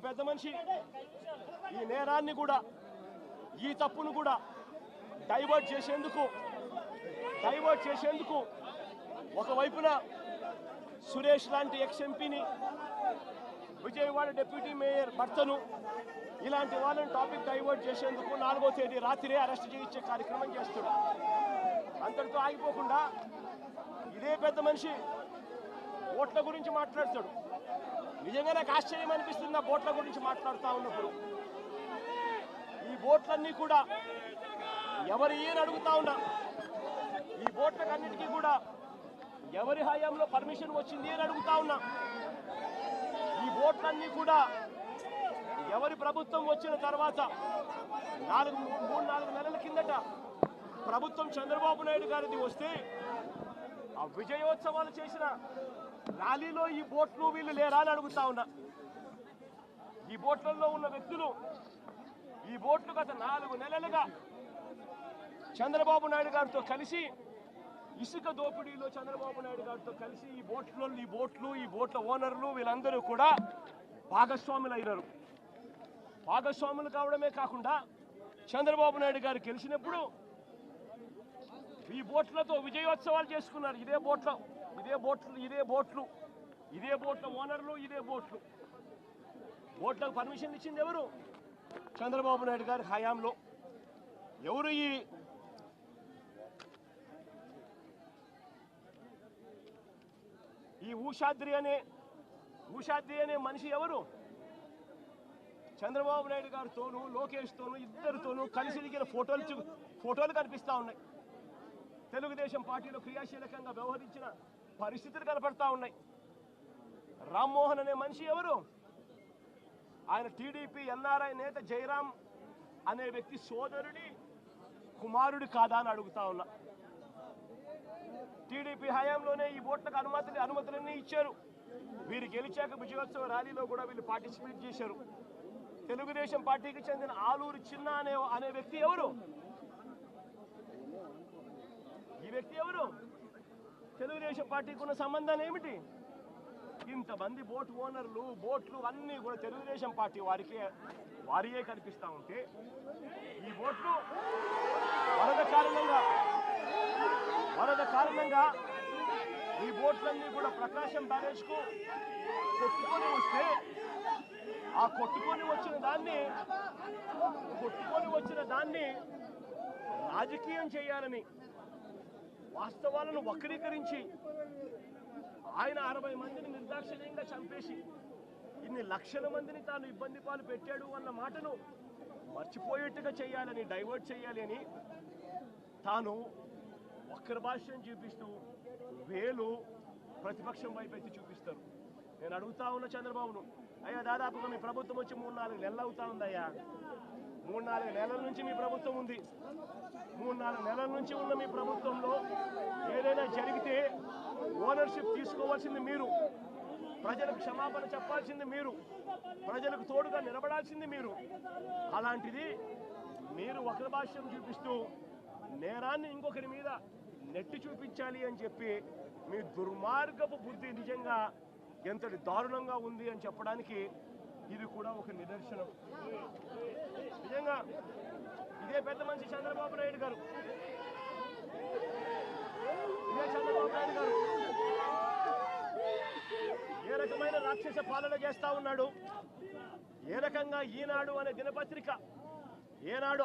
పెద్ద మనిషి ఈ నేరాన్ని కూడా ఈ తప్పును కూడా డైవర్ట్ చేసేందుకు ఒకవైపున సురేష్ లాంటి ఎక్స్ ఎంపీని, విజయవాడ డిప్యూటీ మేయర్ భర్తను, ఇలాంటి వాళ్ళని టాపిక్ డైవర్ట్ చేసేందుకు 4వ తేదీ రాత్రే అరెస్ట్ చేయించే కార్యక్రమం చేస్తాడు. అంతటితో ఆగిపోకుండా ఇదే పెద్ద మనిషి ఓట్ల గురించి మాట్లాడతాడు. నిజంగా నాకు ఆశ్చర్యం అనిపిస్తుంది ఆ ఓట్ల గురించి మాట్లాడుతూ ఉన్నప్పుడు. ఈ ఓట్లన్నీ కూడా ఎవరు ఏని అడుగుతా ఉన్నా, ఈ ఓట్లకన్నిటికీ కూడా ఎవరి హయాంలో పర్మిషన్ వచ్చింది అని అడుగుతా ఉన్నా. ఈ ఓట్లన్నీ కూడా ఎవరి ప్రభుత్వం వచ్చిన తర్వాత 3-4 నెలల కిందట ప్రభుత్వం చంద్రబాబు నాయుడు గారిది వస్తే ఆ విజయోత్సవాలు చేసిన ర్యాలీలో ఈ ఓట్లు వీళ్ళు లేరా అని అడుగుతా ఉన్నా. ఈ ఓట్లలో ఉన్న వ్యక్తులు ఈ ఓట్లు గత 4 నెలలుగా చంద్రబాబు నాయుడు గారితో కలిసి ఇసుక దోపిడీలో చంద్రబాబు నాయుడు గారితో కలిసి ఈ బోట్ల ఓనర్లు వీళ్ళందరూ కూడా భాగస్వాములు అయినారు. భాగస్వాములు కావడమే కాకుండా చంద్రబాబు నాయుడు గారు గెలిచినప్పుడు ఈ బోట్లతో విజయోత్సవాలు చేసుకున్నారు. ఇదే బోట్ల ఓనర్లు, ఇదే బోట్లకు పర్మిషన్ ఇచ్చింది ఎవరు? చంద్రబాబు నాయుడు గారి హయాంలో. ఎవరు ఈ ఊషాద్రి అనే మనిషి ఎవరు? చంద్రబాబు నాయుడు గారితోనూ లోకేష్ తోనూ ఇద్దరితోనూ కలిసి దిగిన ఫోటోలు కనిపిస్తూ ఉన్నాయి. తెలుగుదేశం పార్టీలో క్రియాశీలకంగా వ్యవహరించిన పరిస్థితులు కనపడతా ఉన్నాయి. రామ్మోహన్ అనే మనిషి ఎవరు? ఆయన టీడీపీ ఎన్ఆర్ఐ నేత జయరాం అనే వ్యక్తి సోదరుడి కుమారుడు కాదా అని అడుగుతా ఉన్నా. టీడీపీ హయాంలోనే ఈ ఓట్లకు అనుమతులన్నీ ఇచ్చారు. వీరు గెలిచాక విజయోత్సవ ర్యాలీలో కూడా వీళ్ళు పార్టిసిపేట్ చేశారు. తెలుగుదేశం పార్టీకి చెందిన ఆలూరు చిన్న అనే వ్యక్తి ఎవరు? ఈ వ్యక్తి ఎవరు? తెలుగుదేశం పార్టీకి ఉన్న సంబంధాలు ఏమిటి? ఇంతమంది బోట్ ఓనర్లు, బోట్లు అన్నీ కూడా తెలుగుదేశం పార్టీ వారియే కనిపిస్తూ ఉంటే ఈ బోట్లు వరద కారణంగా ఈ బోట్లన్నీ కూడా ప్రకాశం బ్యారేజ్కు కొట్టుకొని వస్తే ఆ కొట్టుకొని వచ్చిన దాన్ని రాజకీయం చేయాలని వాస్తవాలను వక్రీకరించి ఆయన 60 మందిని నిర్దాక్షిణ్యంగా చంపేసి ఇన్ని లక్షల మందిని తాను ఇబ్బంది పాలు పెట్టాడు అన్న మాటను మర్చిపోయేట్టుగా చేయాలని, డైవర్ట్ చేయాలి అని తాను వక్ర భాష్యం చూపిస్తూ వేలు ప్రతిపక్షం వైపు ఎత్తి చూపిస్తారు. నేను అడుగుతా ఉన్న చంద్రబాబును, అయ్యా దాదాపుగా మీ ప్రభుత్వం వచ్చి 3-4 నెలలు అవుతా ఉందయ్యా. 3-4 నెలల నుంచి మీ ప్రభుత్వం ఉంది. 3-4 నెలల నుంచి ఉన్న మీ ప్రభుత్వంలో ఏదైనా జరిగితే ఓనర్షిప్ తీసుకోవాల్సింది మీరు, ప్రజలకు క్షమాపణ చెప్పాల్సింది మీరు, ప్రజలకు తోడుగా నిలబడాల్సింది మీరు. అలాంటిది మీరు వక్ర భాష్యం చూపిస్తూ నేరాన్ని ఇంకొకరి మీద నెట్టి చూపించాలి అని చెప్పి మీ దుర్మార్గపు బుద్ధి నిజంగా ఎంతటి దారుణంగా ఉంది అని చెప్పడానికి ఇది కూడా ఒక నిదర్శనం. నిజంగా ఇదే పెద్ద మనిషి చంద్రబాబు నాయుడు గారు ఏ రకమైన రాక్షస పాలన చేస్తా ఉన్నాడు, ఏ రకంగా ఈనాడు అనే దినపత్రిక ఏనాడు